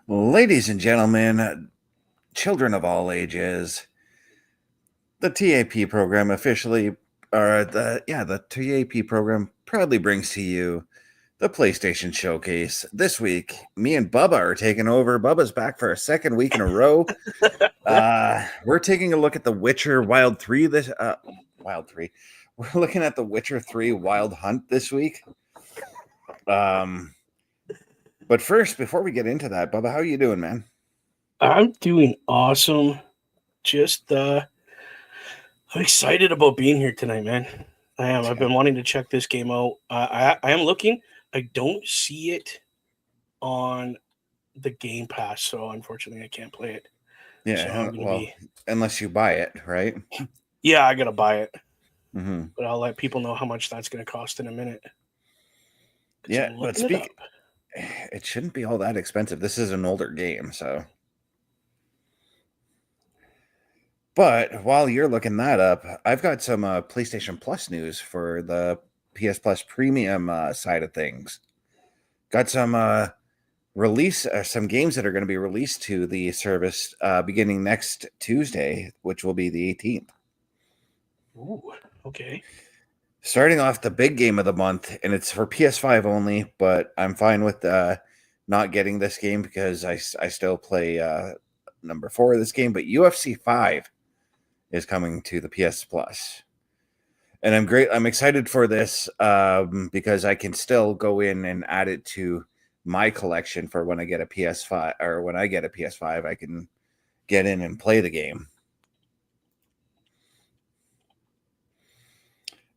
Ladies and gentlemen, children of all ages, the TAP program the TAP program proudly brings to you the PlayStation Showcase. This week, me and Bubba are taking over. Bubba's back for a second week in a row. We're taking a look at The Witcher Wild 3 Wild 3. We're looking at The Witcher 3 Wild Hunt this week. But first, before we get into that, Bubba, how you doing, man? I'm doing awesome. Just I'm excited about being here tonight, man. I am. I've been wanting to check this game out. I am looking. I don't see it on the Game Pass, so unfortunately I can't play it. So I'm gonna Well, be unless you buy it, right? I gotta buy it. Mm-hmm. But I'll let people know how much that's gonna cost in a minute. Yeah, I'm but looking it up. it shouldn't be all that expensive. This is an older game, so. But while you're looking that up, I've got some PlayStation Plus news for the PS Plus Premium side of things. Got some some games that are going to be released to the service beginning next Tuesday, which will be the 18th. Ooh, okay. Starting off the big game of the month, and it's for PS5 only, but I'm fine with not getting this game because I still play number 4 of this game. But UFC 5 is coming to the PS Plus, and I'm excited for this because I can still go in and add it to my collection for when I get a PS5, or when I get a PS5, I can get in and play the game.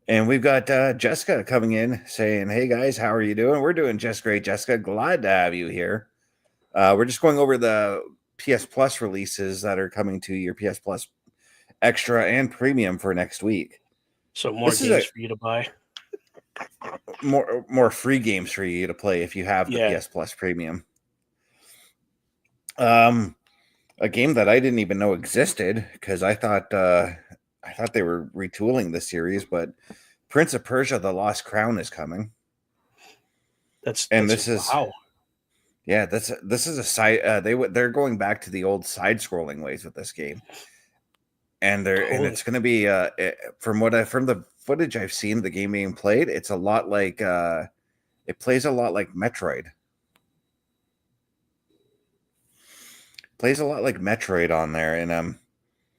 And we've got Jessica coming in saying, "Hey guys, how are you doing? We're doing just great, Jessica. Glad to have you here. We're just going over the PS Plus releases that are coming to your PS Plus Extra and Premium for next week. So more This is games for you to buy. more free games for you to play if you have the Yeah. PS Plus Premium. A game that I didn't even know existed because I thought they were retooling the series, but Prince of Persia: The Lost Crown is coming, That's and this is wow. this is a side. They're going back to the old side-scrolling ways with this game, and it's going to be from the footage I've seen, the game being played. It's a lot like it plays a lot like Metroid. Plays a lot like Metroid on there, and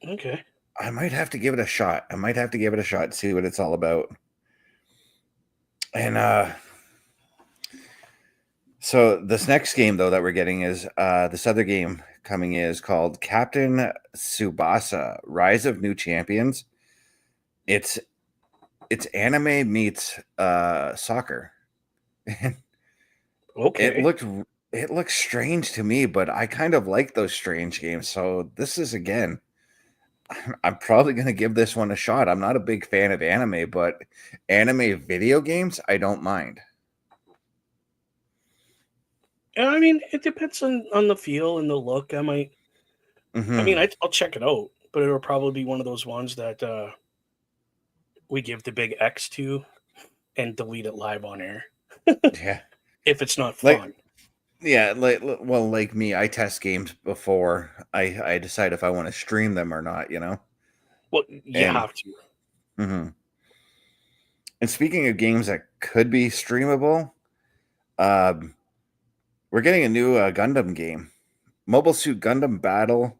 Okay. I might have to give it a shot. To see what it's all about. And so this next game though that we're getting is this other game coming is called Captain Tsubasa: Rise of New Champions. It's anime meets soccer. Okay. It looks strange to me, but I kind of like those strange games. So this is again, I'm probably going to give this one a shot. I'm not a big fan of anime, but anime video games, I don't mind. I mean, it depends on the feel and the look. I might. I mean, Mm-hmm. I'll check it out, but it'll probably be one of those ones that we give the big X to and delete it live on air Yeah. if it's not Like, fun. yeah, like me, I test games before I decide if I want to stream them or not, you know? Well, you And have to. mhm. And speaking of games that could be streamable, um, we're getting a new Gundam game. Mobile Suit Gundam Battle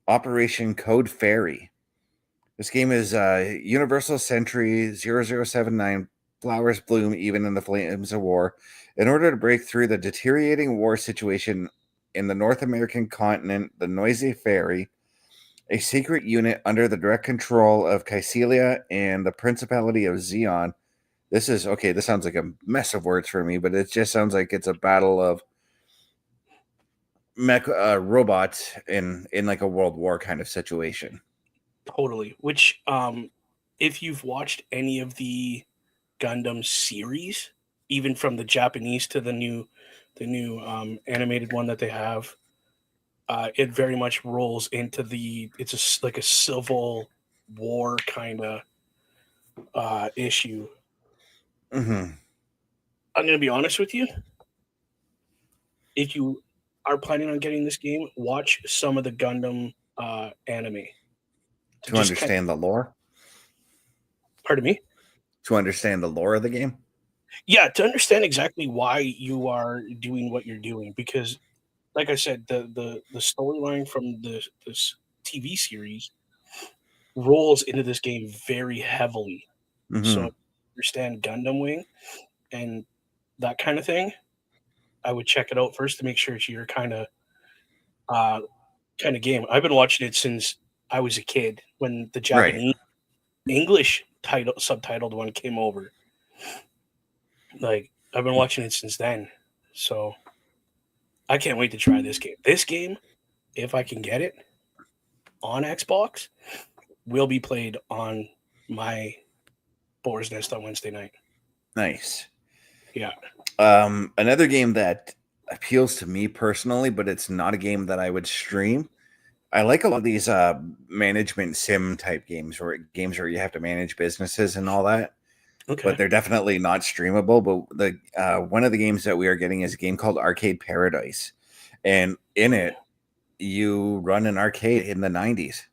Operation Code Fairy. This game is Universal Century 0079 Flowers Bloom even in the flames of war. In order to break through the deteriorating war situation in the North American continent, the Noisy Fairy, a secret unit under the direct control of Caecilia and the Principality of Zeon. This is okay. This sounds like a mess of words for me, but it just sounds like it's a battle of mech robots in like a world war kind of situation. Totally. Which, if you've watched any of the Gundam series, even from the Japanese to the new animated one that they have, it very much rolls into like a civil war kind of issue. Mm-hmm. I'm gonna be honest with you. If you are planning on getting this game, watch some of the Gundam anime to To just kind. understand the lore? Pardon me. To understand the lore of the game? Yeah, to understand exactly why you are doing what you're doing, because, like I said, the storyline from this TV series rolls into this game very heavily. So, Mm-hmm. understand Gundam Wing and that kind of thing, I would check it out first to make sure it's your uh, kind of game. I've been watching it since I was a kid when the Right. Japanese English title subtitled one came over. Like, I've been watching it since then. So I can't wait to try this game. This game, if I can get it on Xbox, will be played on my Boar's Nest on Wednesday night. Nice. Yeah. Another game that appeals to me personally, but it's not a game that I would stream. I like a lot of these management sim type games where you have to manage businesses and all that, but Okay. they're definitely not streamable. But the one of the games that we are getting is a game called Arcade Paradise, and in Oh, it you run an arcade in the 90s.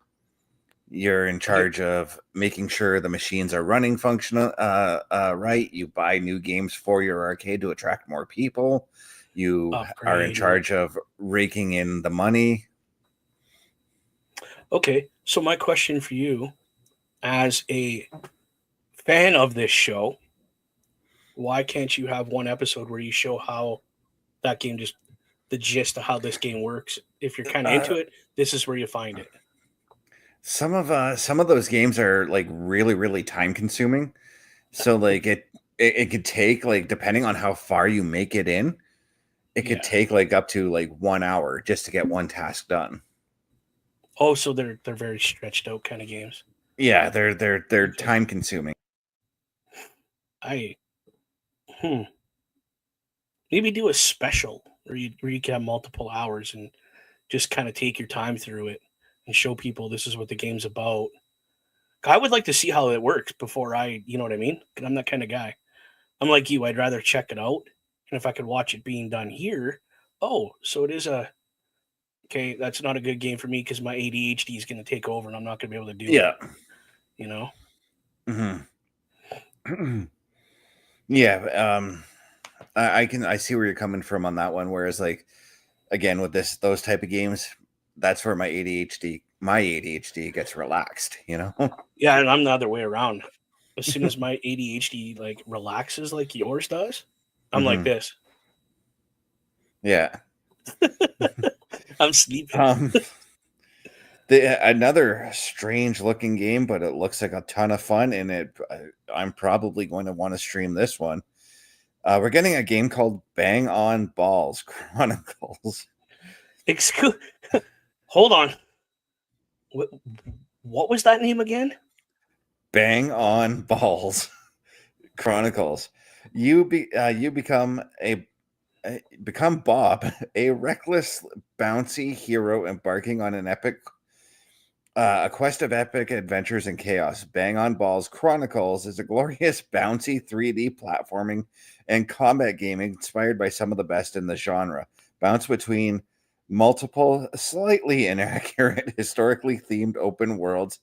You're in okay. charge of making sure the machines are running functional right. You buy new games for your arcade to attract more people. You are in Upgrading. charge of raking in the money. Okay. So my question for you, as a fan of this show, why can't you have one episode where you show how that game, just the gist of how this game works? If you're kind of Uh, into it, this is where you find it. some of those games are like really really time consuming. So like it could take, like, depending on how far you make it in, it could Yeah. take like up to like 1 hour just to get one task done. Oh, so they're very stretched out kind of games. Yeah, they're Okay. time consuming. I hmm. Maybe do a special where you can have multiple hours and just kind of take your time through it and show people this is what the game's about. I would like to see how it works before you know what I mean? Because I'm that kind of guy. I'm like you. I'd rather check it out, and if I could watch it being done here, oh, so it is a okay. That's not a good game for me because my ADHD is going to take over, and I'm not going to be able to do it. Yeah. You know? Hmm. Yeah. I see where you're coming from on that one. Whereas, like, again, with those type of games, that's where my ADHD gets relaxed. Yeah, and I'm the other way around. As soon as my ADHD like relaxes like yours does, I'm like Hmm. this. Yeah. I'm sleeping. Um. Another strange looking game, but it looks like a ton of fun, and I'm probably going to want to stream this one. We're getting a game called Bang on Balls Chronicles. Excuse. Hold on. What, what was that name again? Bang on Balls Chronicles. You become Bob, a reckless, bouncy hero embarking on a quest of epic adventures and chaos. Bang on Balls Chronicles is a glorious, bouncy 3D platforming and combat game inspired by some of the best in the genre. Bounce between multiple, slightly inaccurate, historically themed open worlds,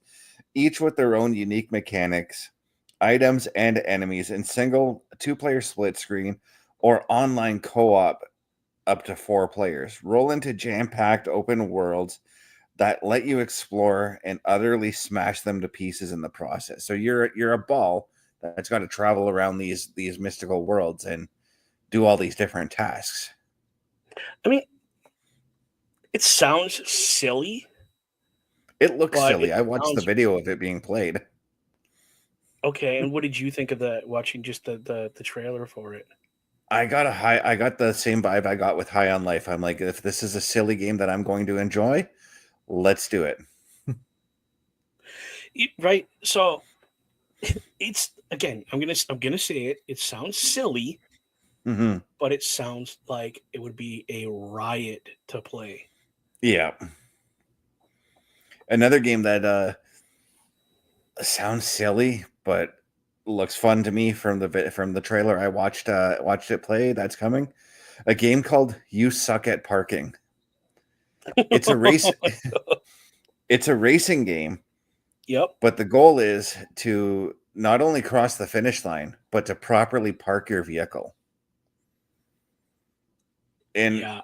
each with their own unique mechanics, items, and enemies in single, two-player split screen, or online co-op up to 4 players. Roll into jam-packed open worlds that let you explore and utterly smash them to pieces in the process. So you're a ball that's got to travel around these mystical worlds and do all these different tasks. I mean, it sounds silly, It looks but silly. it I watched the sounds video of it being played. okay. And what did you think of watching just the trailer for it? I got the same vibe I got with High on Life. I'm like, if this is a silly game that I'm going to enjoy, let's do it. Right. So it's again. I'm gonna say it. It sounds silly, Hmm. but it sounds like it would be a riot to play. Yeah. Another game that sounds silly but looks fun to me from the trailer I watched it play. That's coming. A game called You Suck at Parking. It's a race. It's a racing game, Yep. but the goal is to not only cross the finish line, but to properly park your vehicle. And Yeah.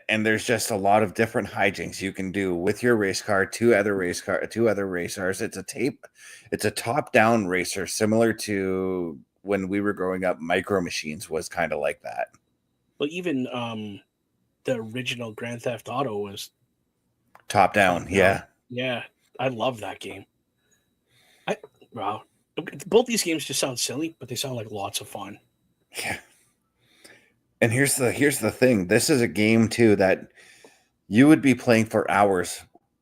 and there's just a lot of different hijinks you can do with your race car, two other racers. It's a top-down racer, similar to when we were growing up. Micro Machines was kind of like that. Well, even the original Grand Theft Auto was Top down, top down. yeah. Yeah, I love that game. Wow, both these games just sound silly, but they sound like lots of fun. Yeah. And here's the thing. This is a game too that you would be playing for hours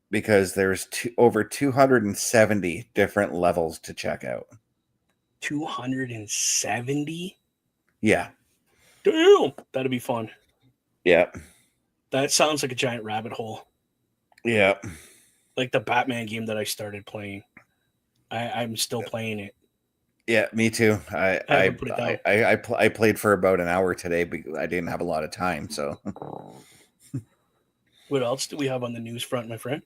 because there's over 270 different levels to check out. 270? Yeah. Damn, that'd be fun. Yeah. That sounds like a giant rabbit hole. Yeah. Like the Batman game that I started playing. I'm still playing it. Yeah, me too. I haven't put it down. I played for about an hour today, but I didn't have a lot of time. So, What else do we have on the news front, my friend?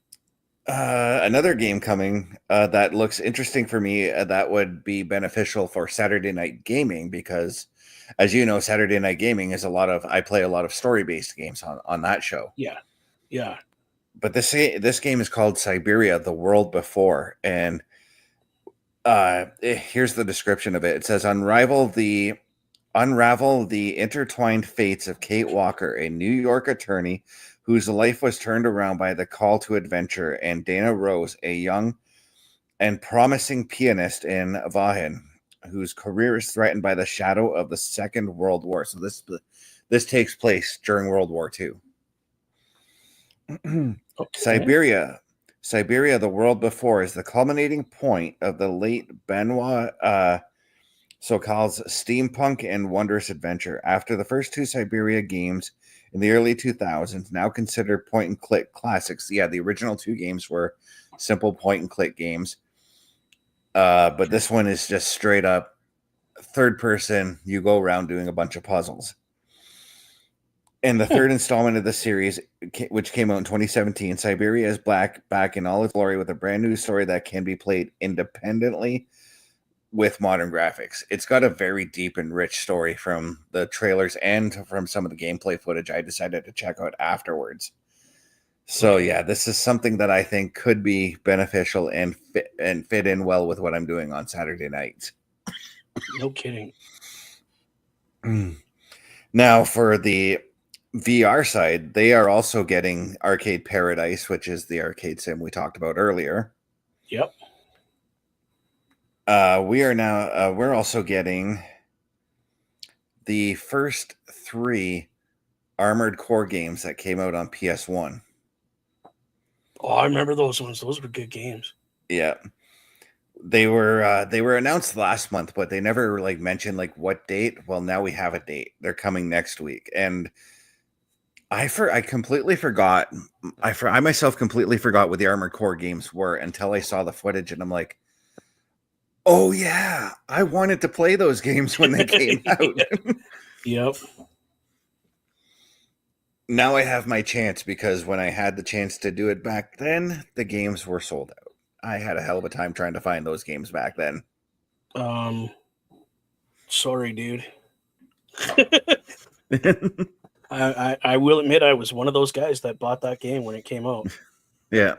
another game coming that looks interesting for me that would be beneficial for Saturday night gaming because, as you know, Saturday night gaming is I play a lot of story based games on that show. Yeah, yeah. But this game is called Siberia: The World Before, and here's the description of it. It says unravel the intertwined fates of Kate Walker, a New York attorney whose life was turned around by the call to adventure, and Dana Rose, a young and promising pianist in Vahin, whose career is threatened by the shadow of the Second World War. So this takes place during World War II. Okay. Siberia, The World Before is the culminating point of the late Benoit Sokal's steampunk and wondrous adventure. After the first two Siberia games in the early 2000s, now considered point and click classics. Yeah, the original two games were simple point and click games. But this one is just straight up third person. You go around doing a bunch of puzzles. And the third installment of the series, which came out in 2017, Siberia is back in all its glory with a brand new story that can be played independently with modern graphics. It's got a very deep and rich story from the trailers and from some of the gameplay footage I decided to check out afterwards. So yeah, this is something that I think could be beneficial and fit in well with what I'm doing on Saturday nights. No kidding. Now for the VR side, they are also getting Arcade Paradise, which is the arcade sim we talked about earlier. Yep. We're also getting the first 3 Armored Core games that came out on PS1. Oh, I remember those ones. Those were good games. Yeah. They were announced last month, but they never mentioned what date. Well, now we have a date. They're coming next week. And I completely forgot. I myself completely forgot what the Armored Core games were until I saw the footage, and I'm like, oh yeah, I wanted to play those games when they came out. Yep. Now I have my chance because when I had the chance to do it back then, the games were sold out. I had a hell of a time trying to find those games back then. Sorry, dude. I will admit I was one of those guys that bought that game when it came out. Yeah.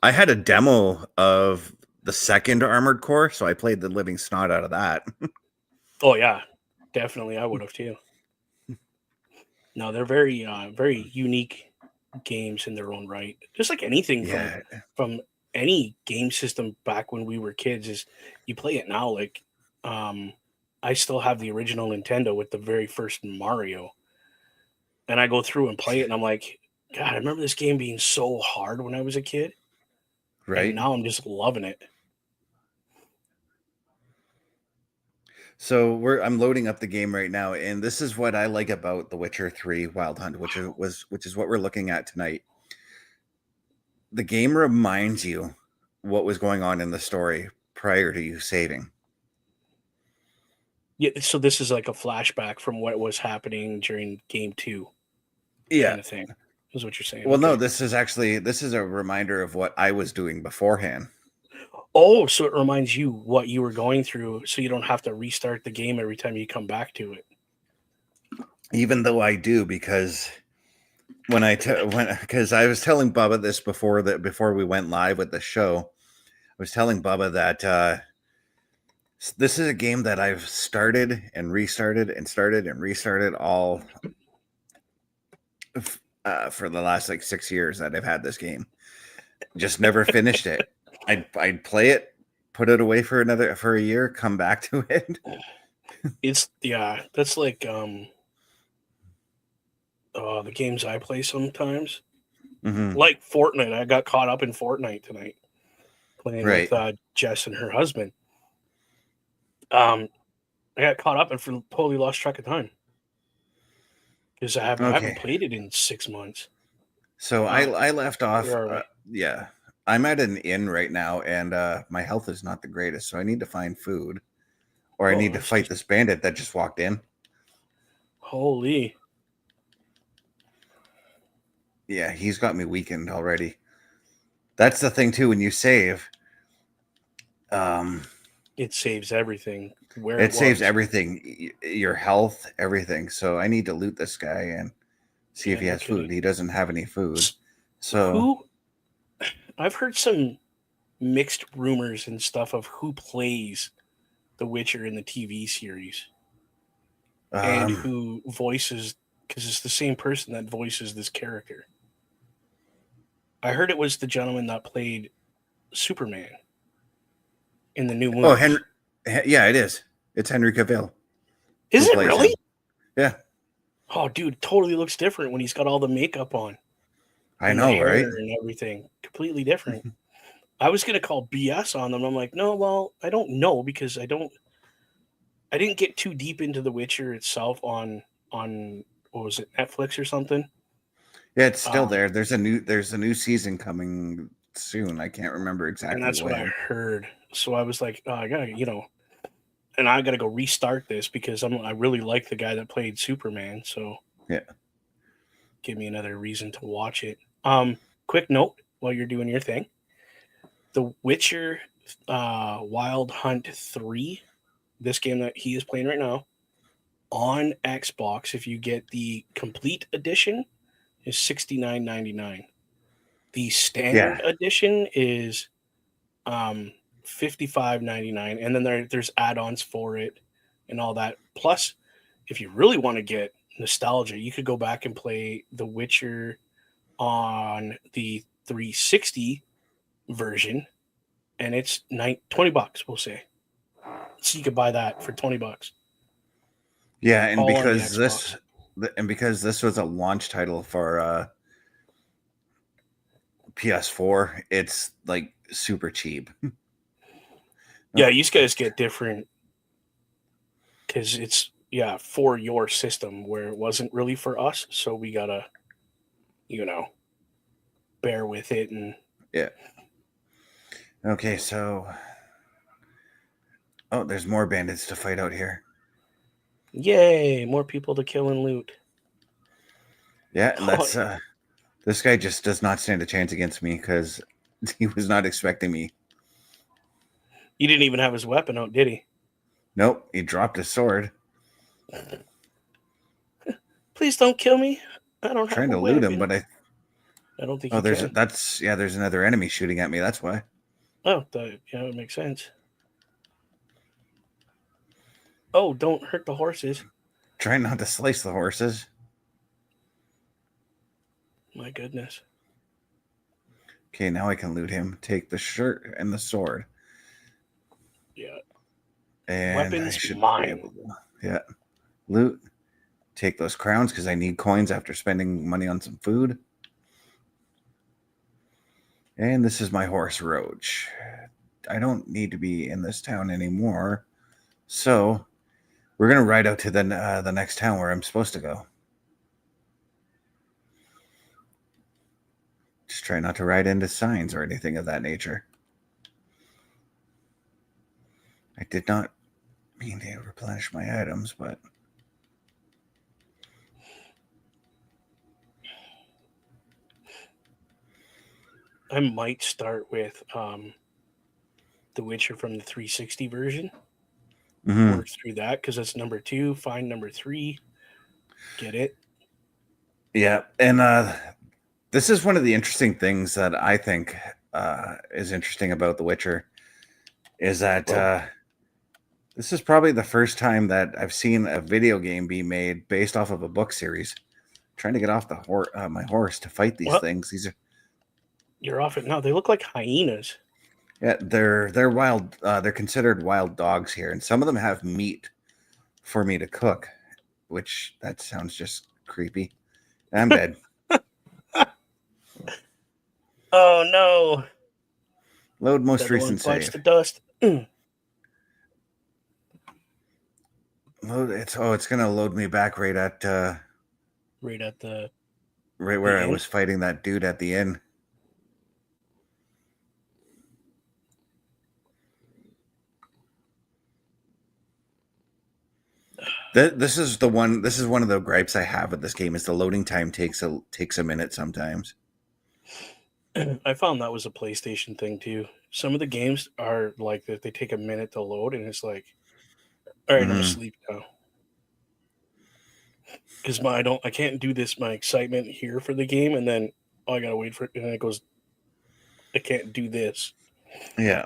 I had a demo of the second Armored Core, so I played the living snot out of that. Oh yeah, definitely I would have too. No, they're very very unique games in their own right. Just like anything from any game system back when we were kids is you play it now. Like I still have the original Nintendo with the very first Mario. And I go through and play it and I'm like, God, I remember this game being so hard when I was a kid. Right. And now I'm just loving it. So I'm loading up the game right now, and this is what I like about The Witcher 3 Wild Hunt, which is what we're looking at tonight. The game reminds you what was going on in the story prior to you saving. Yeah, so this is like a flashback from what was happening during game 2 Yeah. kind of thing, is what you're saying. Well, no, Okay. this is a reminder of what I was doing beforehand. Oh, so it reminds you what you were going through, so you don't have to restart the game every time you come back to it. Even though I do, because because I was telling Bubba this before we went live with the show, I was telling Bubba that this is a game that I've started and restarted and started and restarted all for the last like 6 years that I've had this game. Just never finished it. I'd play it, put it away for a year, come back to it. It's that's like the games I play sometimes. Mm-hmm. Like Fortnite. I got caught up in Fortnite tonight playing Right. with Jess and her husband. I got caught up and totally lost track of time because I haven't Okay. played it in 6 months. So I left off. Where are we? Yeah, I'm at an inn right now, and my health is not the greatest. So I need to find food, or I need to fight this bandit that just walked in. Holy. Yeah, he's got me weakened already. That's the thing too. When you save, It saves everything. it saves everything, your health, everything. So I need to loot this guy and see if he has food. He doesn't have any food. So I've heard some mixed rumors and stuff of who plays The Witcher in the TV series and who voices, because it's the same person that voices this character. I heard it was the gentleman that played Superman in the new movie. Oh, Henry. Yeah, it is. It's Henry Cavill. Is it really? Him. Yeah. Oh, dude, totally looks different when he's got all the makeup on. I know, right? And everything. Completely different. I was going to call BS on them. I'm like, no, well, I don't know because I didn't get too deep into The Witcher itself on what was it, Netflix or something? Yeah, it's still there. There's a new season coming soon. I can't remember exactly. And that's what I heard. So I was like, oh, I gotta, and I gotta go restart this because I really like the guy that played Superman. So yeah, give me another reason to watch it. Quick note while you're doing your thing: The Witcher, Wild Hunt 3, this game that he is playing right now on Xbox. If you get the complete edition, is $69.99. The standard edition is $55.99, and then there's add-ons for it and all that. Plus, if you really want to get nostalgia, you could go back and play The Witcher on the 360 version, and it's $20, we'll say. So you could buy that for $20. Yeah, and because this was a launch title for PS4, it's like super cheap. Yeah, you guys get different because it's for your system where it wasn't really for us, so we gotta bear with it. And okay, so there's more bandits to fight out here. Yay, more people to kill and loot. Yeah, and that's this guy just does not stand a chance against me because he was not expecting me. He didn't even have his weapon out, did he? Nope, he dropped his sword. Please don't kill me. I don't have trying a to weapon. loot him, but I don't think. There's another enemy shooting at me. That's why. Oh, it makes sense. Oh, don't hurt the horses. Trying not to slice the horses. My goodness. Okay, now I can loot him. Take the shirt and the sword. Yeah. And weapons mine. Loot. Take those crowns because I need coins after spending money on some food. And this is my horse, Roach. I don't need to be in this town anymore. So we're going to ride out to the next town where I'm supposed to go. Just try not to ride into signs or anything of that nature. I did not. mean to replenish my items, but I might start with The Witcher from the 360 version. Work through that because that's number 2. Find number 3. Get it? yeah, and this is one of the interesting things that I think is interesting about The Witcher is that this is probably the first time that I've seen a video game be made based off of a book series. I'm trying to get off my horse to fight these What? things. These are You're off it now. They look like hyenas. yeah, they're wild. They're considered wild dogs here, and some of them have meat for me to cook, which that sounds just creepy. I'm dead. Oh no! Load most The one recent bites save. the dust. Load it's gonna load me back right at Right at the right where I inn. was fighting that dude at the inn. This is the one. This is one of the gripes I have with this game. Is the loading time takes a minute sometimes. I found that was a PlayStation thing too. Some of the games are like that; they take a minute to load, and it's like, all right, I'm asleep now. Because I can't do this. My excitement here for the game, and then I gotta wait for it, and then it goes. I can't do this. Yeah,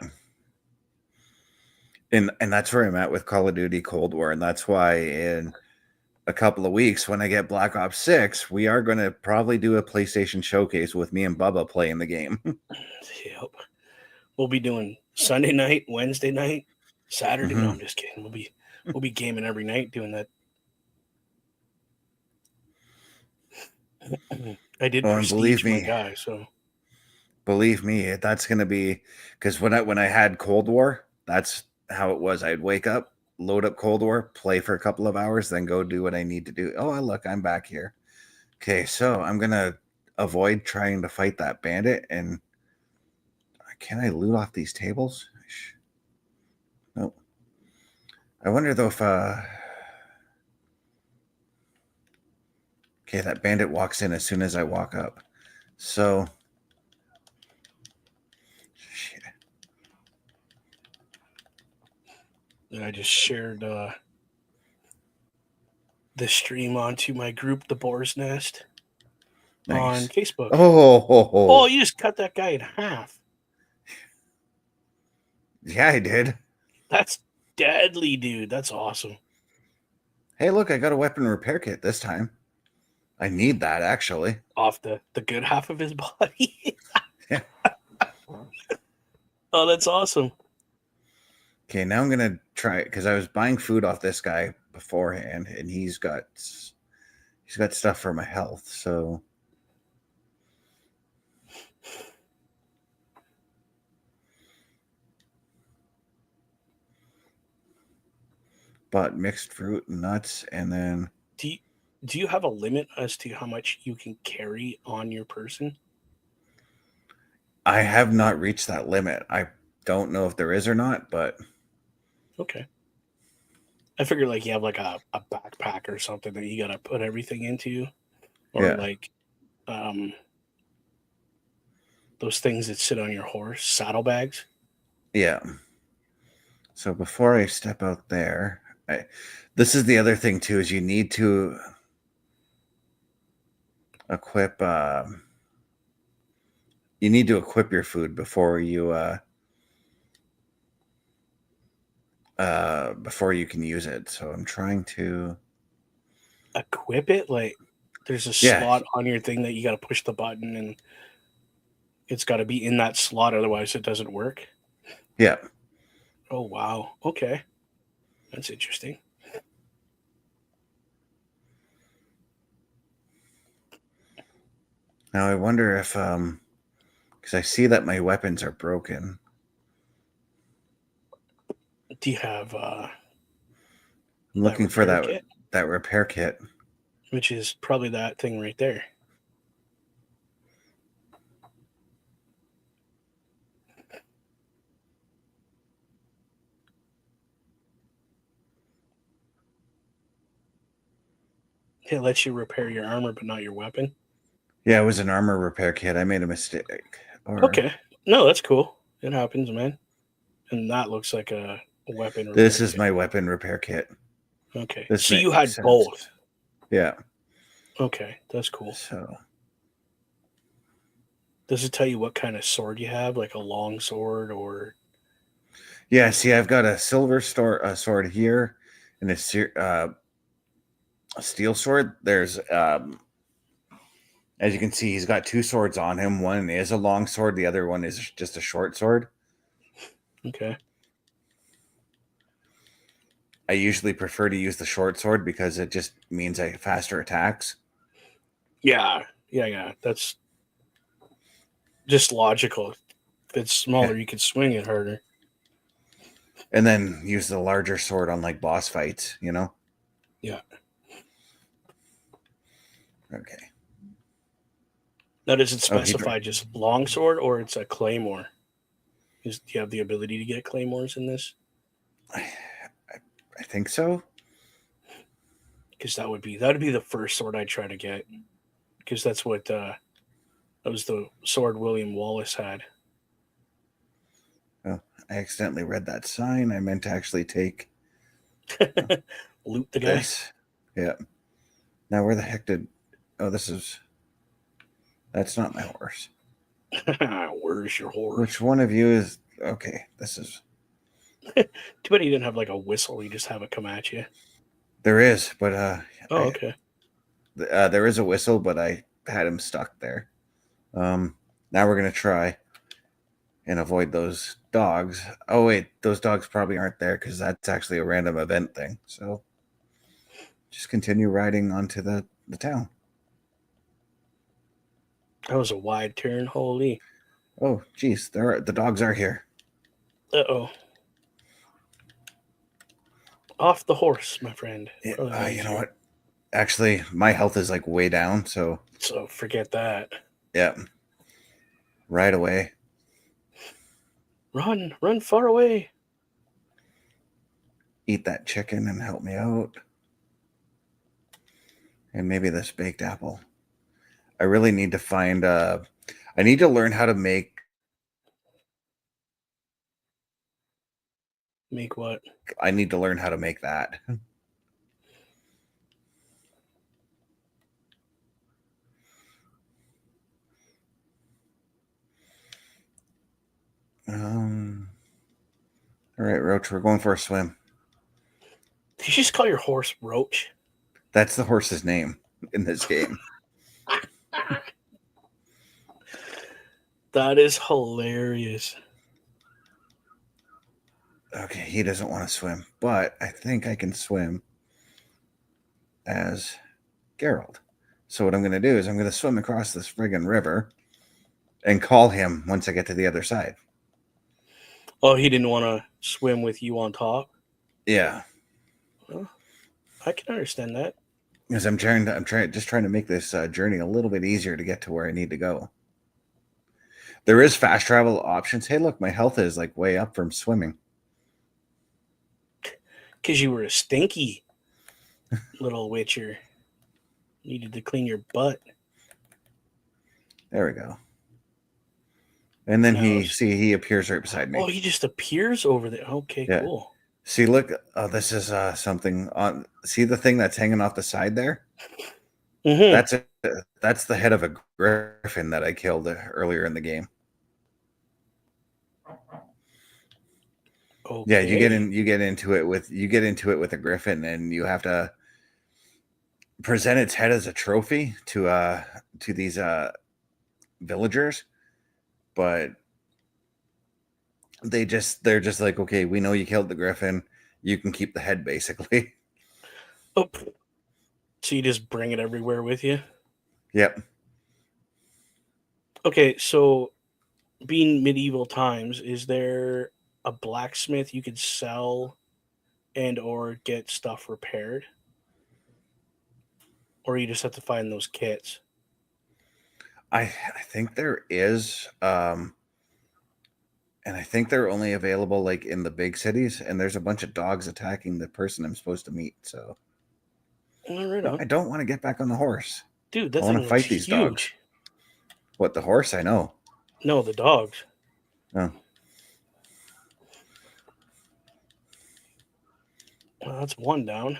and that's where I'm at with Call of Duty Cold War, and that's why in a couple of weeks when I get Black Ops 6, we are going to probably do a PlayStation showcase with me and Bubba playing the game. Yep. We'll be doing Sunday night, Wednesday night, Saturday. No, I'm just kidding. We'll be gaming every night doing that. I did Oh, and prestige my guy, so believe me, that's going to be because when I had Cold War, that's how it was. I'd wake up, load up Cold War, play for a couple of hours, then go do what I need to do. Oh, look, I'm back here. Okay, so I'm gonna avoid trying to fight that bandit. And can I loot off these tables? Nope. I wonder though if okay, that bandit walks in as soon as I walk up. So shit. I just shared the stream onto my group, The Boar's Nest, on Nice. Facebook. Oh, You just cut that guy in half. yeah, I did. That's deadly, dude. That's awesome. Hey, look, I got a weapon repair kit this time. I need that actually. Off the good half of his body. Yeah. Oh, that's awesome. Okay, now I'm gonna try because I was buying food off this guy beforehand, and he's got stuff for my health. So bought mixed fruit and nuts, and then Do you have a limit as to how much you can carry on your person? I have not reached that limit. I don't know if there is or not, but Okay. I figure like you have like a backpack or something that you gotta put everything into. Or yeah. like um those things that sit on your horse, saddlebags. Yeah. So before I step out there, this is the other thing too, is you need to equip your food before you can use it. So I'm trying to Equip it? Like there's a yeah. slot on your thing that you gotta push the button and it's gotta be in that slot, otherwise it doesn't work. Yeah. Oh wow. Okay. That's interesting. Now I wonder if because I see that my weapons are broken. Do you have I'm that looking for repair kit? that repair kit. Which is probably that thing right there. It lets you repair your armor, but not your weapon. Yeah, it was an armor repair kit. I made a mistake. Or Okay. No, that's cool. It happens, man. And that looks like a weapon this repair is kit. my weapon repair kit. Okay. This So makes you had sense. both. Yeah. Okay, that's cool. So Does it tell you what kind of sword you have, like a long sword or? yeah, see, I've got a silver sword here, and a steel sword. There's as you can see, he's got two swords on him. One is a long sword. The other one is just a short sword. Okay. I usually prefer to use the short sword because it just means I have faster attacks. Yeah. That's just logical. If it's smaller, Yeah. you can swing it harder. And then use the larger sword on like boss fights, you know? Yeah. Okay. Now, does it Oh, he specify just long sword or it's a claymore? Do you have the ability to get claymores in this? I think so. Because that would be the first sword I'd try to get. Because that's what that was the sword William Wallace had. Oh, I accidentally read that sign. I meant to actually take Loot the guy. this. Yeah. Now where the heck did? Oh, that's not my horse. Where's your horse? Which one of you is okay? This is Too bad he didn't have like a whistle. He just have it come at you. there is, but Oh, okay. there is a whistle, but I had him stuck there. Now we're gonna try and avoid those dogs. Oh wait, those dogs probably aren't there because that's actually a random event thing. So just continue riding onto the town. That was a wide turn. Holy. Oh, geez, the dogs are here. Uh-oh. Off the horse, my friend. Yeah, you know what? Actually, my health is like way down, so So forget that. yeah, right away. Run far away. Eat that chicken and help me out, and maybe this baked apple. I really need to find. I need to learn how to make. Make what? I need to learn how to make that. All right, Roach, we're going for a swim. Did you just call your horse Roach? That's the horse's name in this game. That is hilarious. Okay, he doesn't want to swim, but I think I can swim as Geralt. So what I'm going to do is I'm going to swim across this friggin' river and call him once I get to the other side. Oh, he didn't want to swim with you on top? Yeah. Well, I can understand that. Because I'm trying to make this journey a little bit easier to get to where I need to go. There is fast travel options. Hey, look, my health is like way up from swimming. Because you were a stinky little witcher. Needed to clean your butt. There we go. And then Now, he appears right beside me. Oh, he just appears over there. Okay, Yeah. cool. See, look, this is something on. See the thing that's hanging off the side there? Mm-hmm. That's the head of a griffin that I killed earlier in the game. Okay. Yeah, you get into it with a griffin, and you have to present its head as a trophy to these villagers, but they're just like, okay, we know you killed the griffin, you can keep the head, basically. Oh, so you just bring it everywhere with you? Yep. Okay, so being medieval times, is there a blacksmith you could sell and or get stuff repaired? Or you just have to find those kits? I think there is, and I think they're only available like in the big cities, and there's a bunch of dogs attacking the person I'm supposed to meet, so Right No, on. I don't want to get back on the horse. Dude, I that want to thing looks fight these dogs. huge. What, the horse? I know. No, the dogs. Oh. Well, that's one down.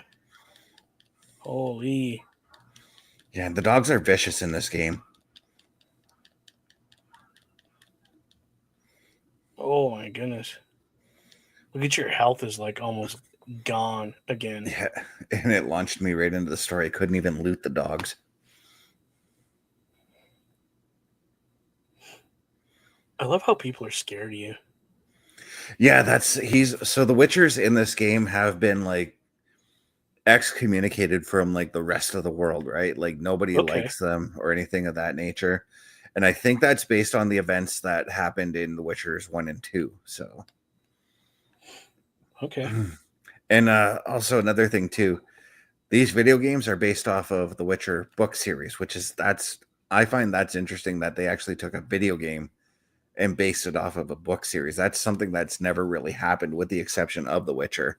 Holy. Yeah, the dogs are vicious in this game. Oh my goodness. Look at your health is like almost gone again. Yeah, and it launched me right into the story. I couldn't even loot the dogs. I love how people are scared of you. Yeah, the Witchers in this game have been like excommunicated from like the rest of the world, right? Like nobody Okay. likes them or anything of that nature. And I think that's based on the events that happened in The Witchers 1 and 2. So Okay. and also another thing too, these video games are based off of the Witcher book series, which is I find that's interesting that they actually took a video game and based it off of a book series. That's something that's never really happened with the exception of The Witcher.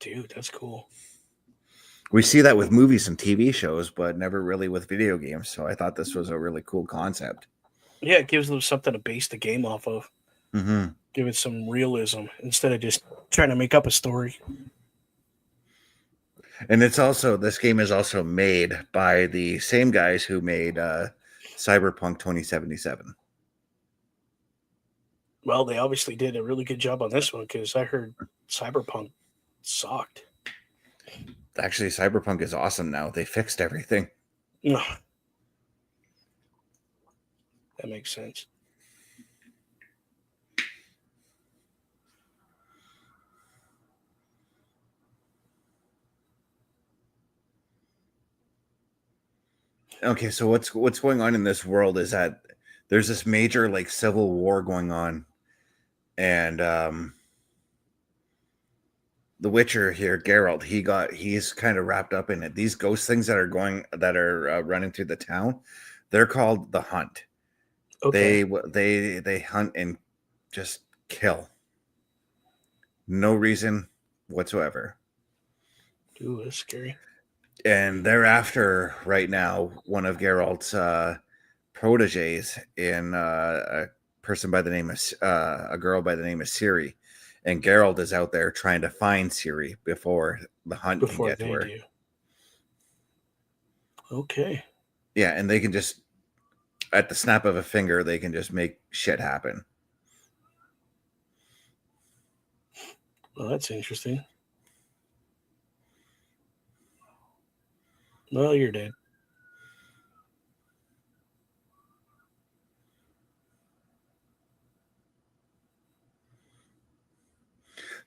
Dude, that's cool. We see that with movies and TV shows, but never really with video games. So I thought this was a really cool concept. Yeah, it gives them something to base the game off of. Mm-hmm. Give it some realism instead of just trying to make up a story. And this game is also made by the same guys who made Cyberpunk 2077. Well, they obviously did a really good job on this one because I heard Cyberpunk sucked. Actually, Cyberpunk is awesome now. They fixed everything. No, that makes sense. Okay, so what's going on in this world is that there's this major like civil war going on, and the Witcher here, Geralt, he's kind of wrapped up in it. These ghost things that are running through the town, they're called the Hunt. Okay. They hunt and just kill. No reason whatsoever. Ooh, that's scary. And they're after right now one of Geralt's proteges in a girl by the name of Ciri, and Geralt is out there trying to find Ciri before the hunt can Before get to they her. do. Okay. Yeah, and they can just at the snap of a finger they can just make shit happen. Well, that's interesting. Well, you're dead.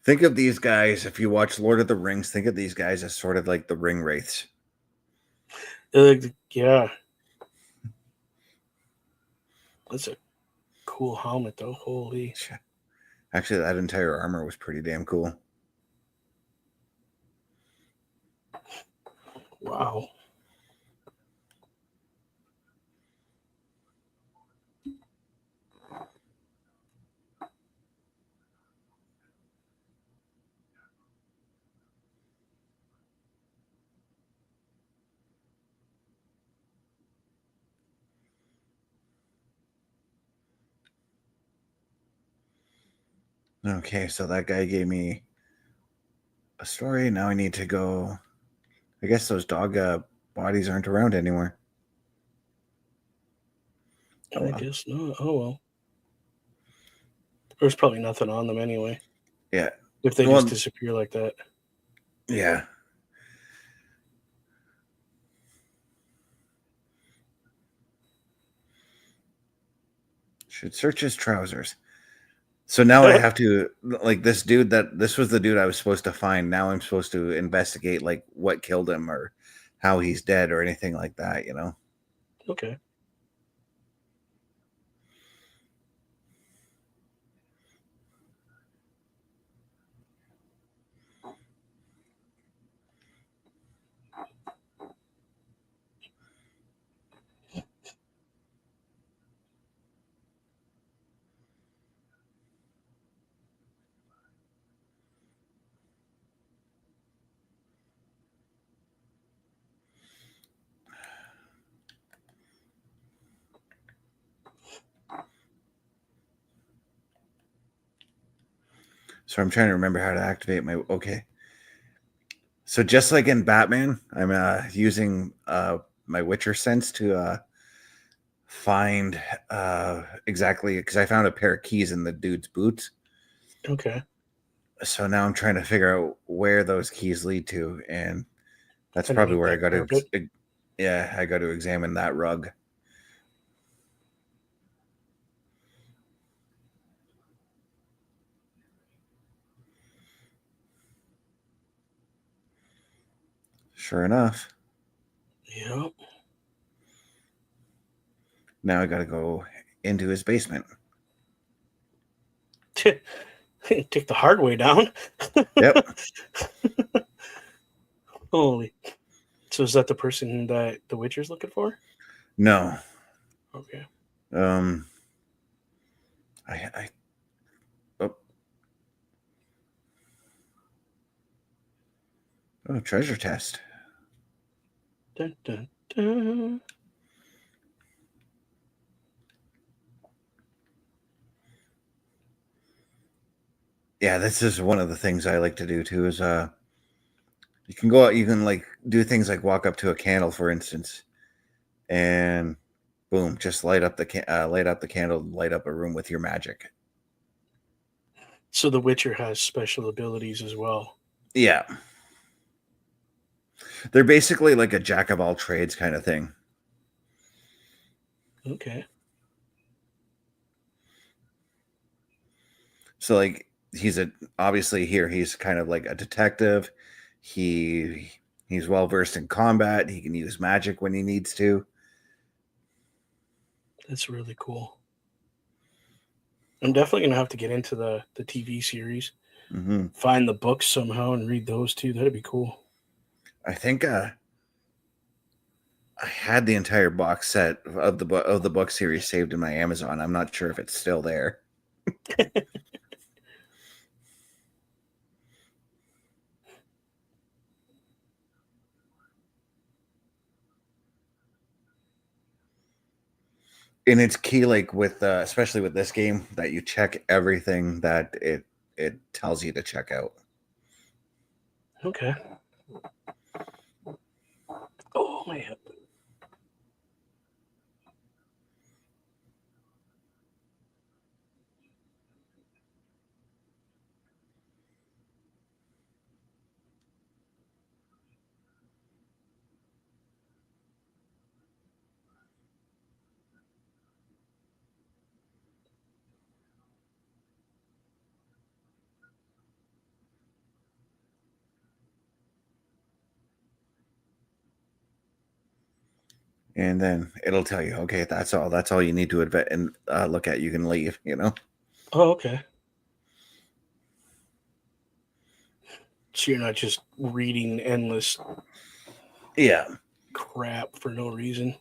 Think of these guys, if you watch Lord of the Rings, think of these guys as sort of like the ring wraiths. Yeah. That's a cool helmet, though. Holy. Actually, that entire armor was pretty damn cool. Wow. Okay, so that guy gave me a story. Now I need to go. I guess those dog bodies aren't around anymore. Oh, I well. guess not. Oh, well. There's probably nothing on them anyway. Yeah. If they Well, just disappear like that. yeah. Should search his trousers. So now I have to like this was the dude I was supposed to find. Now I'm supposed to investigate like what killed him or how he's dead or anything like that, you know. Okay. So I'm trying to remember how to activate my. Okay. So just like in Batman, I'm using my Witcher sense to find exactly because I found a pair of keys in the dude's boots. Okay. So now I'm trying to figure out where those keys lead to, and that's probably Underneath where I that got to. carpet. Yeah, I got to examine that rug. Sure enough, Yep. now I got to go into his basement. Take the hard way down. Yep. Holy. So is that the person that the Witcher's looking for? No. Okay. Um. I oh, oh, treasure test. Dun, dun, dun. Yeah, this is one of the things I like to do too. Is you can go out, you can like do things like walk up to a candle, for instance, and boom, just light up the candle, light up a room with your magic. So the Witcher has special abilities as well. Yeah, they're basically like a jack of all trades kind of thing. Okay. So like obviously here he's kind of like a detective. He's well versed in combat. He can use magic when he needs to. That's really cool. I'm definitely gonna have to get into the TV series. Hmm. Find the books somehow and read those too. That'd be cool. I think I had the entire box set of the book series saved in my Amazon. I'm not sure if it's still there. And it's key, like with especially with this game, that you check everything that it tells you to check out. Okay. Oh man. And then it'll tell you, okay, that's all you need to and look at. You can leave. Oh, okay. So you're not just reading endless Yeah. crap for no reason.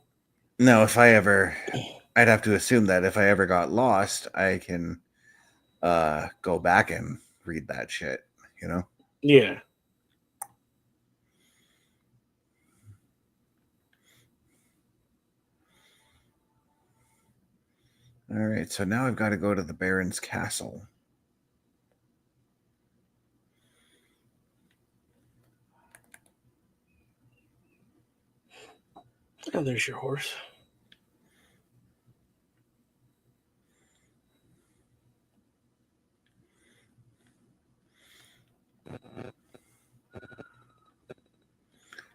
No, I'd have to assume that if I ever got lost, I can go back and read that shit. You know. Yeah. All right, so now I've got to go to the Baron's castle. Oh, there's your horse.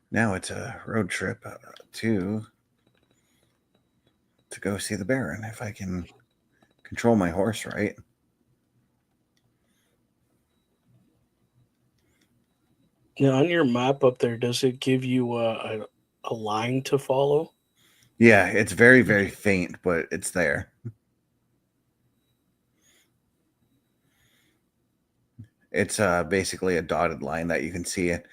Now it's a road trip to go see the Baron if I can control my horse right. Now on your map up there, does it give you a line to follow? Yeah, it's very, very Okay. faint, but it's there. It's basically a dotted line that you can see. It.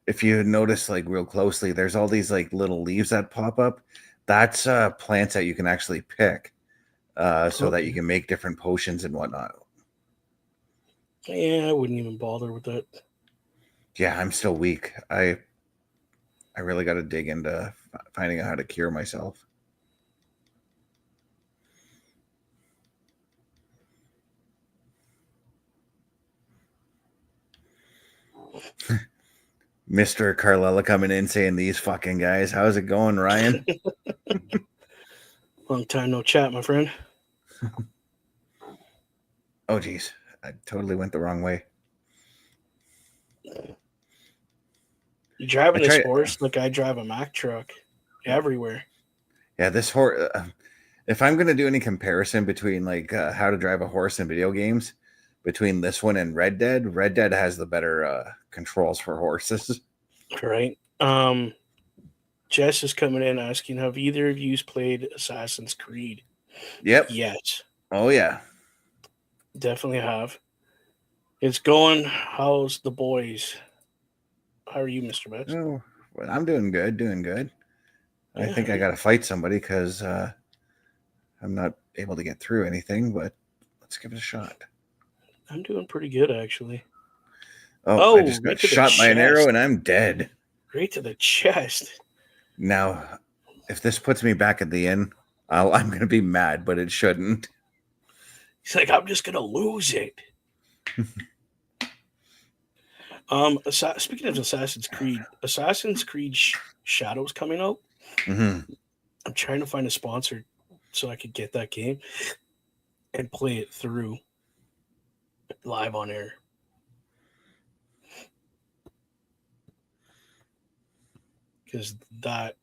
If you notice like real closely, there's all these like little leaves that pop up. That's plants that you can actually pick, so that you Okay. can make different potions and whatnot. Yeah, I wouldn't even bother with that. Yeah, I'm still weak. I really got to dig into finding out how to cure myself. Mr. Carlella coming in saying, these fucking guys. How's it going, Ryan? Long time no chat, my friend. Oh, geez. I totally went the wrong way. You're driving this horse like I drive a Mack truck everywhere. Yeah, this horse. If I'm going to do any comparison between like how to drive a horse in video games, between this one and Red Dead has the better controls for horses. Right. Jess is coming in asking, have either of you played Assassin's Creed? Yep. Yes. Oh, yeah. Definitely have. It's going. How's the boys? How are you, Mr. Betts? Oh, well, I'm doing good, Yeah, I think I got to fight somebody because I'm not able to get through anything, but let's give it a shot. I'm doing pretty good, actually. Oh, I just got shot by an arrow and I'm dead. Right to the chest. Now, if this puts me back at the inn, I'm going to be mad, but it shouldn't. He's like, I'm just going to lose it. Speaking of Assassin's Creed Shadows coming out. Mm-hmm. I'm trying to find a sponsor so I could get that game and play it through live on air. Because that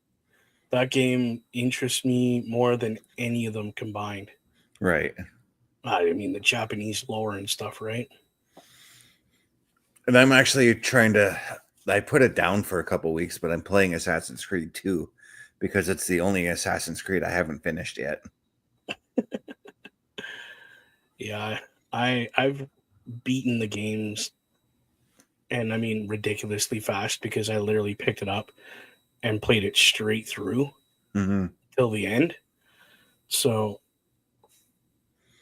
game interests me more than any of them combined. Right. I mean, the Japanese lore and stuff, right? And I'm actually trying to. I put it down for a couple weeks, but I'm playing Assassin's Creed 2 because it's the only Assassin's Creed I haven't finished yet. Yeah, I've beaten the games, and I mean ridiculously fast because I literally picked it up and played it straight through till the end. So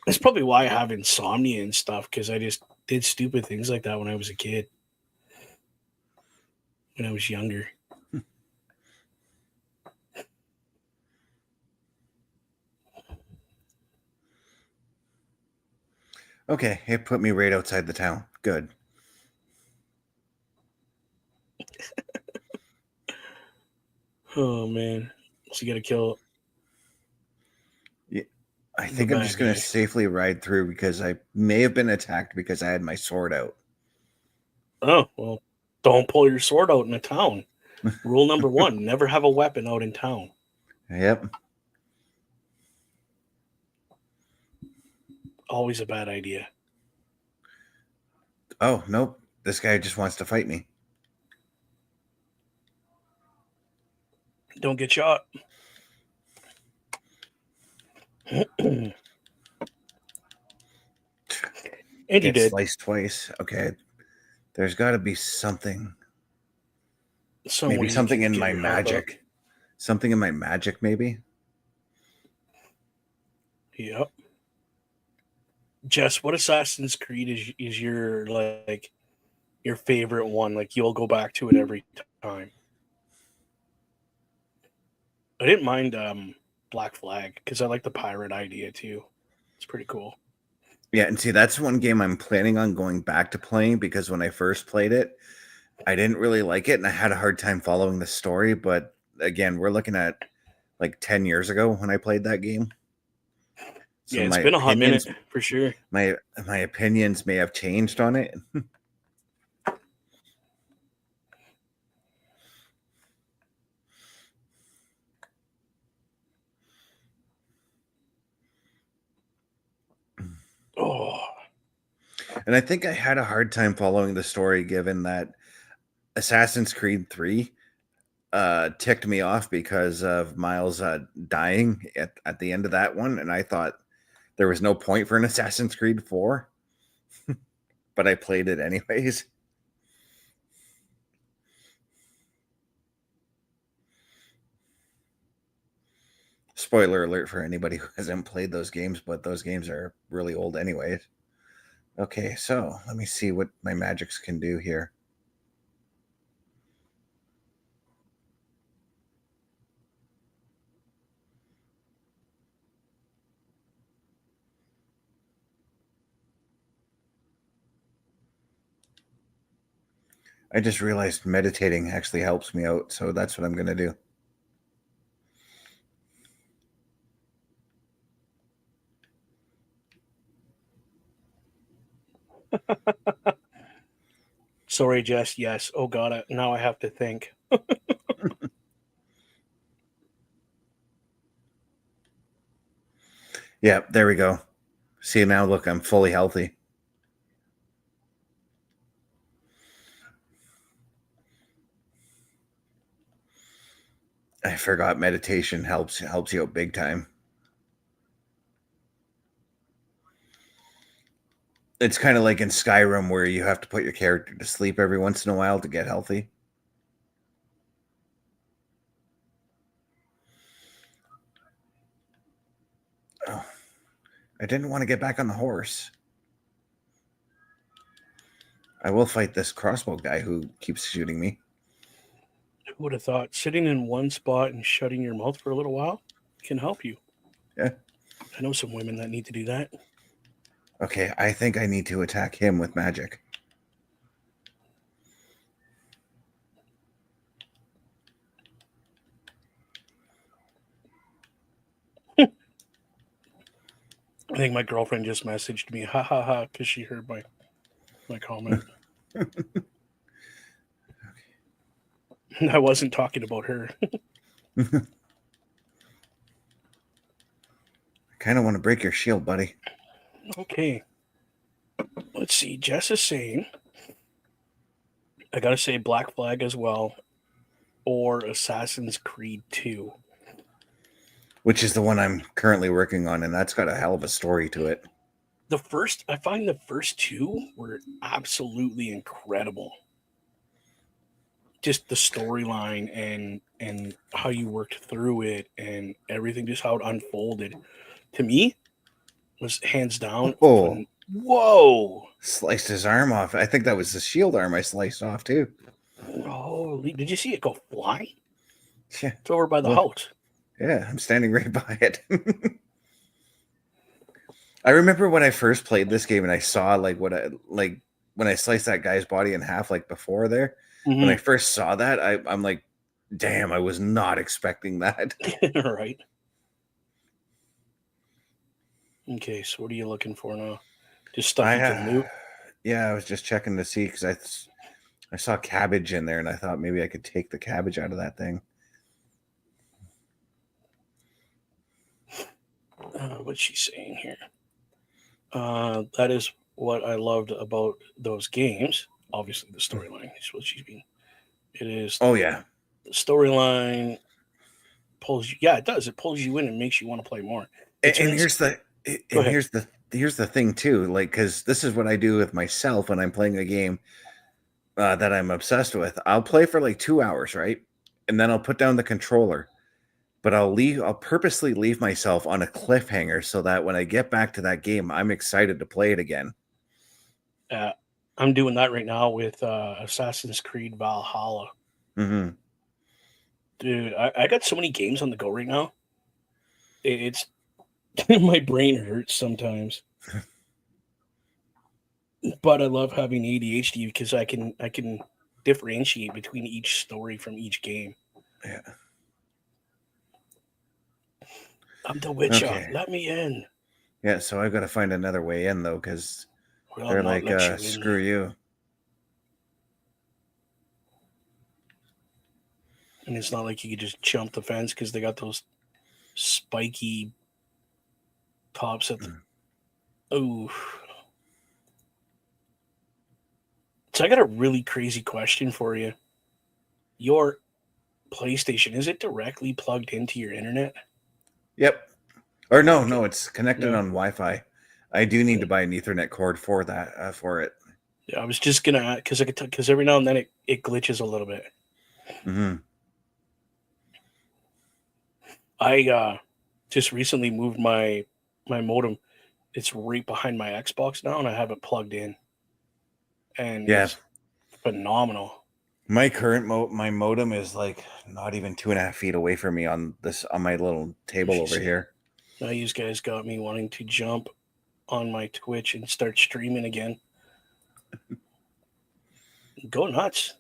that's probably why I have insomnia and stuff, because I just did stupid things like that when I was a kid, when I was younger. Okay, it put me right outside the town. Good. Oh man, so you got to kill. Yeah, I think I'm just going to safely ride through because I may have been attacked because I had my sword out. Oh well, don't pull your sword out in a town. Rule number 1: never have a weapon out in town. Yep. Always a bad idea. Oh, nope. This guy just wants to fight me. Don't get shot. And you did. Sliced twice. Okay. There's got to be something. Maybe something in my magic. Something in my magic, maybe. Yep. Jess, what Assassin's Creed is your like your favorite one? Like you'll go back to it every time. I didn't mind Black Flag because I like the pirate idea too. It's pretty cool. Yeah, and see, that's one game I'm planning on going back to playing because when I first played it, I didn't really like it and I had a hard time following the story. But again, we're looking at like 10 years ago when I played that game. So yeah, it's been a hot minute for sure. My opinions may have changed on it. Oh. And I think I had a hard time following the story given that Assassin's Creed 3 ticked me off because of Miles dying at the end of that one. And I thought there was no point for an Assassin's Creed 4. But I played it anyways. Spoiler alert for anybody who hasn't played those games, but those games are really old anyways. Okay, so let me see what my magics can do here. I just realized meditating actually helps me out, so that's what I'm going to do. Sorry, Jess. Yes. Oh God. Now I have to think. Yeah, there we go. See, now look, I'm fully healthy. I forgot meditation helps you out big time. It's kind of like in Skyrim where you have to put your character to sleep every once in a while to get healthy. Oh, I didn't want to get back on the horse. I will fight this crossbow guy who keeps shooting me. Who would have thought sitting in one spot and shutting your mouth for a little while can help you? Yeah. I know some women that need to do that. Okay, I think I need to attack him with magic. I think my girlfriend just messaged me, ha ha ha, because she heard my comment. I wasn't talking about her. I kind of want to break your shield, buddy. Okay. Let's see. Jess is saying, I gotta say Black Flag as well, or Assassin's Creed 2. Which is the one I'm currently working on, and that's got a hell of a story to it. I find the first two were absolutely incredible. Just the storyline and how you worked through it and everything, just how it unfolded. To me, was hands down. Oh, Whoa! sliced his arm off. I think that was the shield arm I sliced off too. Holy! Did you see it go fly? Yeah. It's over by the house. Yeah, I'm standing right by it. I remember when I first played this game and I saw when I sliced that guy's body in half like before there. Mm-hmm. When I first saw that, I'm like, damn, I was not expecting that. Right. Okay, so what are you looking for now? Just stuff you can loot? Yeah, I was just checking to see because I saw cabbage in there and I thought maybe I could take the cabbage out of that thing. What's she saying here? That is what I loved about those games. Obviously, the storyline is what she's being. It is. Oh yeah, the storyline pulls you. Yeah, it does. It pulls you in and makes you want to play more. and here's the thing too, like because this is what I do with myself when I'm playing a game that I'm obsessed with. I'll play for like 2 hours, right, and then I'll put down the controller. But I'll purposely leave myself on a cliffhanger so that when I get back to that game, I'm excited to play it again. I'm doing that right now with Assassin's Creed Valhalla. Mm-hmm. Dude, I got so many games on the go right now. It's my brain hurts sometimes. But I love having ADHD because I can differentiate between each story from each game. Yeah. I'm the Witcher. Okay. Let me in. Yeah, so I've got to find another way in though, because They're like, screw you. And it's not like you could just jump the fence because they got those spiky tops at the. Oh. So I got a really crazy question for you. Your PlayStation, is it directly plugged into your internet? Yep. Or no, it's connected No. on Wi-Fi. I do need to buy an Ethernet cord for that, for it. Yeah, I was just gonna because every now and then it glitches a little bit. Mm-hmm. I just recently moved my modem. It's right behind my Xbox now, and I have it plugged in, and it's phenomenal. My current my modem is like not even 2.5 feet away from me on my little table over here. Now you guys got me wanting to jump on my Twitch and start streaming again. Go nuts.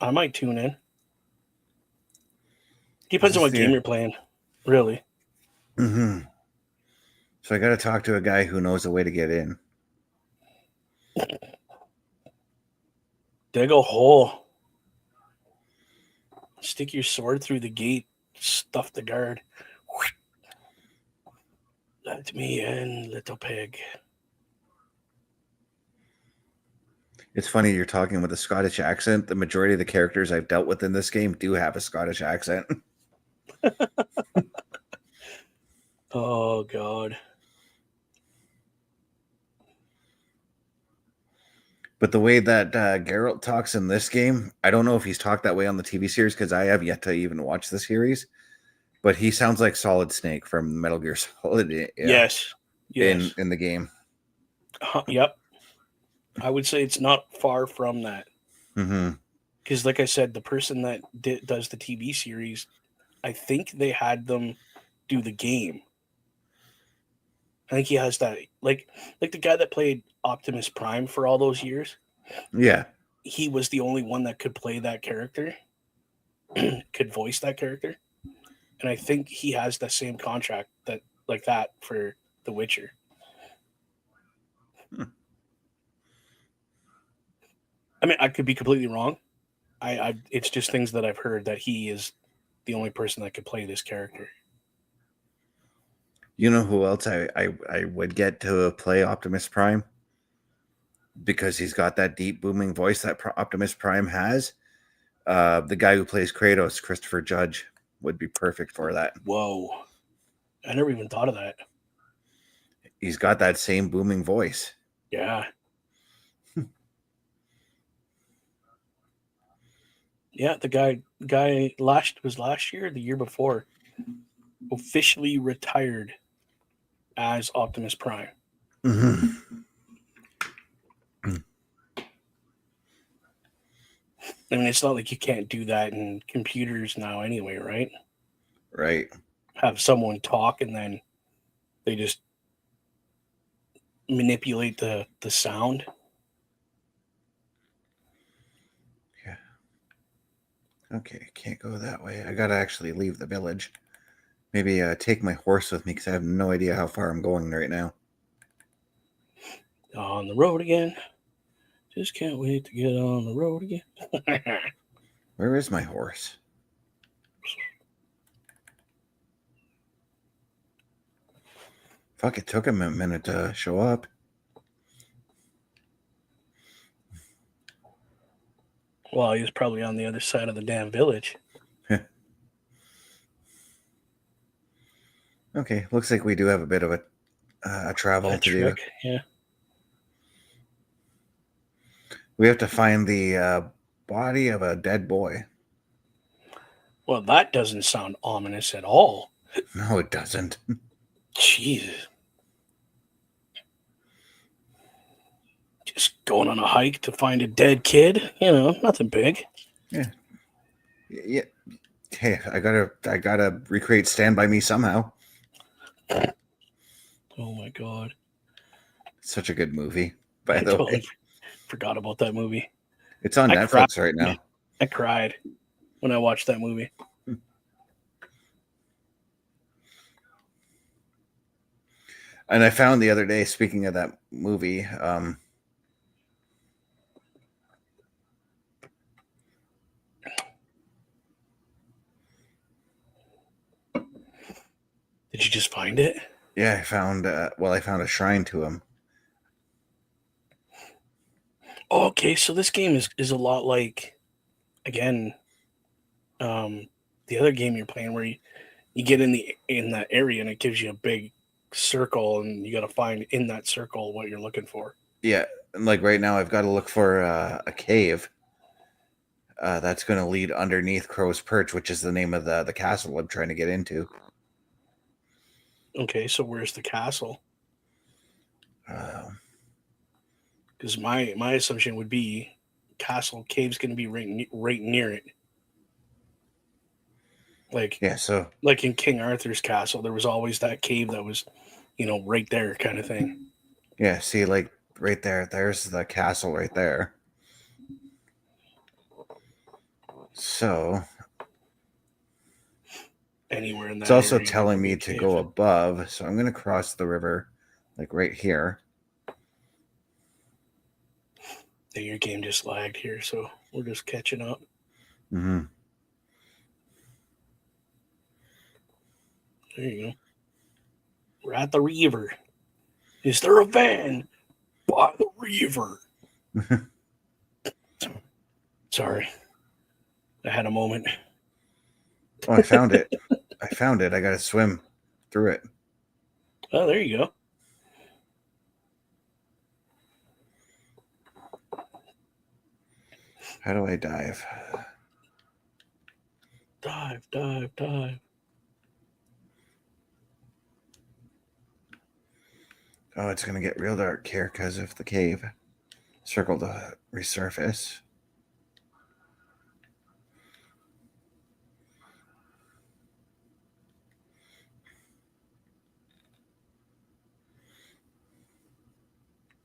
I might tune in. Is Depends on this what game you're playing, really. Mm-hmm. So I got to talk to a guy who knows a way to get in. Dig a hole. Stick your sword through the gate. Stuff the guard. Let me in, little pig. It's funny you're talking with a Scottish accent. The majority of the characters I've dealt with in this game do have a Scottish accent. Oh, God. But the way that Geralt talks in this game, I don't know if he's talked that way on the TV series because I have yet to even watch the series. But he sounds like Solid Snake from Metal Gear Solid. Yes. In the game. Yep. I would say it's not far from that. Mm-hmm. Because, like I said, the person that does the TV series, I think they had them do the game. I think he has that, like the guy that played Optimus Prime for all those years. Yeah. He was the only one that could play that character, could voice that character, and I think he has the same contract that for The Witcher. I mean, I could be completely wrong. I it's just things that I've heard that he is the only person that could play this character. You know who else I would get to play Optimus Prime? Because he's got that deep booming voice that Optimus Prime has. The guy who plays Kratos, Christopher Judge, would be perfect for that. Whoa. I never even thought of that. He's got that same booming voice. Yeah. Yeah, the guy last year, the year before, officially retired as Optimus Prime. Mm-hmm. I mean, it's not like you can't do that in computers now anyway, right? Right. Have someone talk and then they just manipulate the sound. Yeah. Okay, can't go that way. I gotta actually leave the village. Maybe take my horse with me because I have no idea how far I'm going right now. On the road again. Just can't wait to get on the road again. Where is my horse? Fuck, it took him a minute to show up. Well, he was probably on the other side of the damn village. Okay, looks like we do have a bit of a travel to do. Yeah. We have to find the body of a dead boy. Well, that doesn't sound ominous at all. No, it doesn't. Jesus. Just going on a hike to find a dead kid, nothing big. Yeah. Yeah. Hey, I gotta recreate Stand By Me somehow. Oh my God. Such a good movie, by I the totally way. forgot about that movie. It's on Netflix right now. I cried when I watched that movie. And I found the other day, speaking of that movie, Did you just find it? yeah, I found a shrine to him. Oh, okay, so this game is a lot like, again, the other game you're playing where you get in that area and it gives you a big circle and you got to find in that circle what you're looking for. Yeah, and like right now, I've got to look for a cave that's going to lead underneath Crow's Perch, which is the name of the castle I'm trying to get into. Okay, so where's the castle? Because my assumption would be castle cave's going to be right near it. Like yeah, so like in King Arthur's castle, there was always that cave that was, right there kind of thing. yeah, see, like right there, there's the castle right there. So anywhere in that it's also area, telling could be me a to cave. go above. So I'm going to cross the river, like right here. Yeah, your game just lagged here, so we're just catching up. Mm-hmm. There you go. We're at the river. Is there a van by the river? Sorry. I had a moment. Oh, I found it. I found it. I got to swim through it. Oh, there you go. How do I dive? Dive, dive, dive. Oh, it's going to get real dark here because of the cave. Circle to resurface.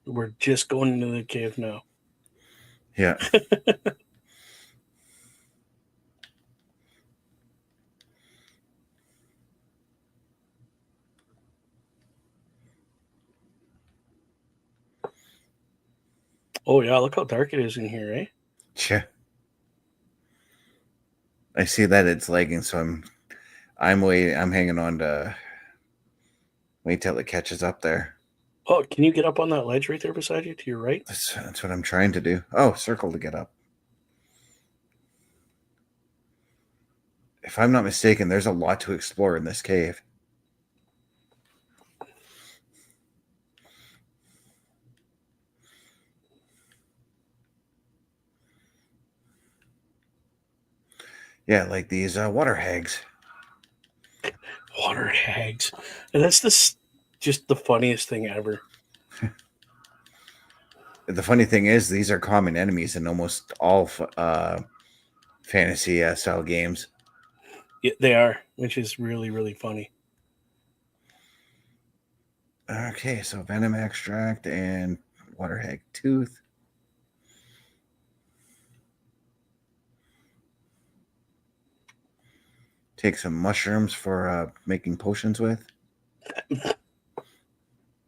We're just going into the cave now. Yeah. Oh yeah, look how dark it is in here, eh? Yeah. I see that it's lagging, so I'm waiting. I'm hanging on to wait till it catches up there. Oh, can you get up on that ledge right there beside you to your right? That's what I'm trying to do. Oh, circle to get up. If I'm not mistaken, there's a lot to explore in this cave. Yeah, like these water hags. Water hags. And that's just the funniest thing ever. The funny thing is, these are common enemies in almost all fantasy style games. Yeah, they are, which is really, really funny. Okay, so venom extract and water hag tooth. Take some mushrooms for making potions with.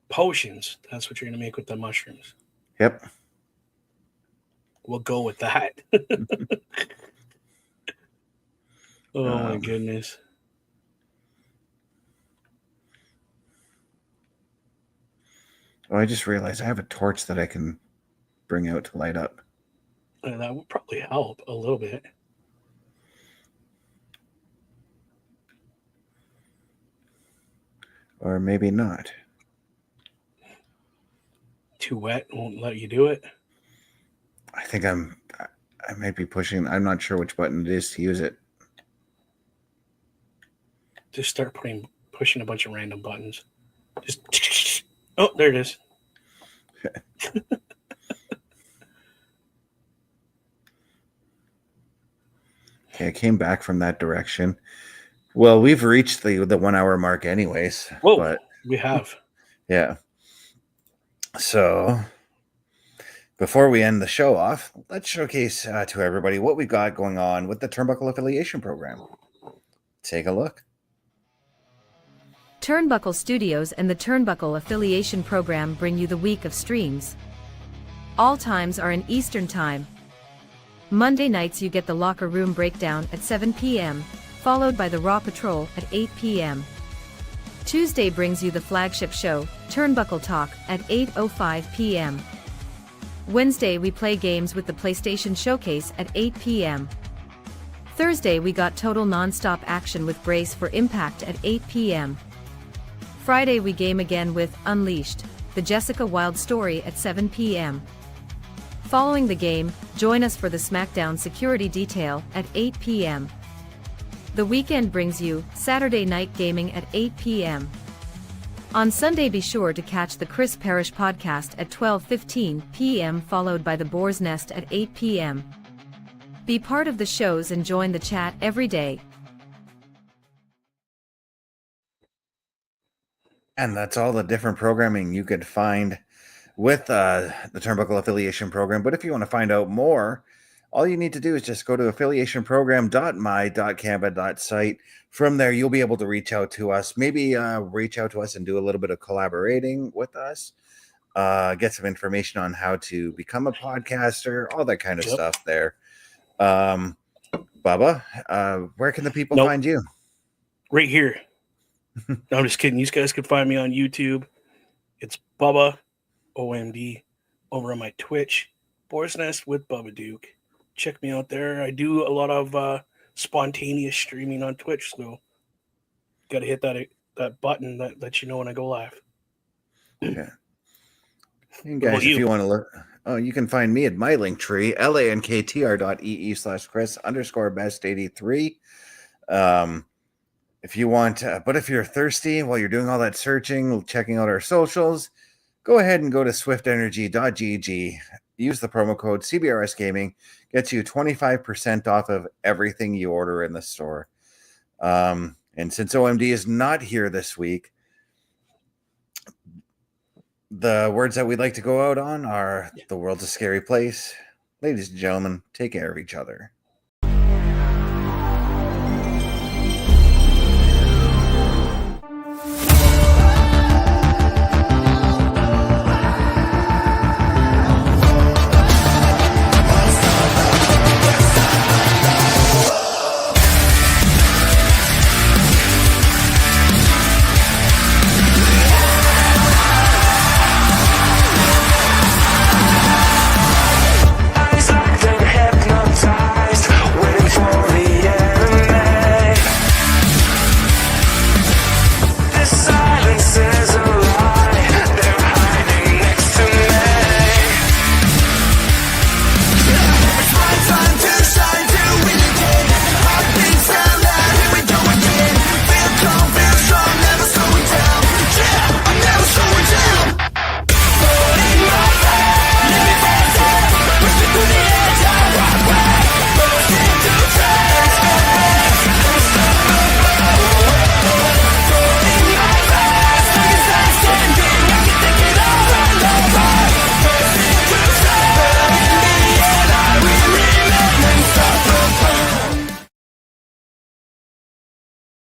Potions. That's what you're going to make with the mushrooms. Yep. We'll go with that. Oh my goodness. Oh, I just realized I have a torch that I can bring out to light up. That would probably help a little bit. Or maybe not. Too wet won't let you do it. I think I might be pushing. I'm not sure which button it is to use it. Just start pushing a bunch of random buttons. Just oh, there it is. Okay, I came back from that direction. Well, we've reached the 1 hour mark anyways. Whoa, but we have. yeah. So before we end the show off, let's showcase to everybody what we got going on with the Turnbuckle Affiliation Program. Take a look. Turnbuckle Studios and the Turnbuckle Affiliation Program bring you the week of streams. All times are in Eastern Time. Monday nights you get the Locker Room Breakdown at 7 p.m., followed by the Raw Patrol at 8 p.m. Tuesday brings you the flagship show, Turnbuckle Talk, at 8:05 p.m. Wednesday we play games with the PlayStation Showcase at 8 p.m. Thursday we got total non-stop action with Brace for Impact at 8 p.m. Friday we game again with Unleashed, the Jessica Wilde story at 7 p.m. Following the game, join us for the SmackDown Security Detail at 8 p.m. The weekend brings you Saturday Night Gaming at 8 p.m. On Sunday be sure to catch the Chris Parrish podcast at 12:15 p.m. followed by the Boar's Nest at 8 p.m. Be part of the shows and join the chat every day. And that's all the different programming you could find with the Turnbuckle Affiliation Program. But if you want to find out more all you need to do is just go to affiliationprogram.my.canva.site. From there, you'll be able to reach out to us, maybe reach out to us and do a little bit of collaborating with us, get some information on how to become a podcaster, all that kind of stuff there. Bubba, where can the people find you? Right here. No, I'm just kidding. You guys can find me on YouTube. It's Bubba OMD. Over on my Twitch, Boar's Nest with Bubba Duke. Check me out there. I do a lot of spontaneous streaming on Twitch, so got to hit that button that lets you know when I go live. Yeah. And guys, if you want to look, you can find me at my Linktree, lanktr.ee/Chris_best83. If you want, but if you're thirsty while you're doing all that searching, checking out our socials, go ahead and go to swiftenergy.gg. Use the promo code CBRS Gaming. Gets you 25% off of everything you order in the store. And since OMD is not here this week, the words that we'd like to go out on are: the world's a scary place. Ladies and gentlemen, take care of each other.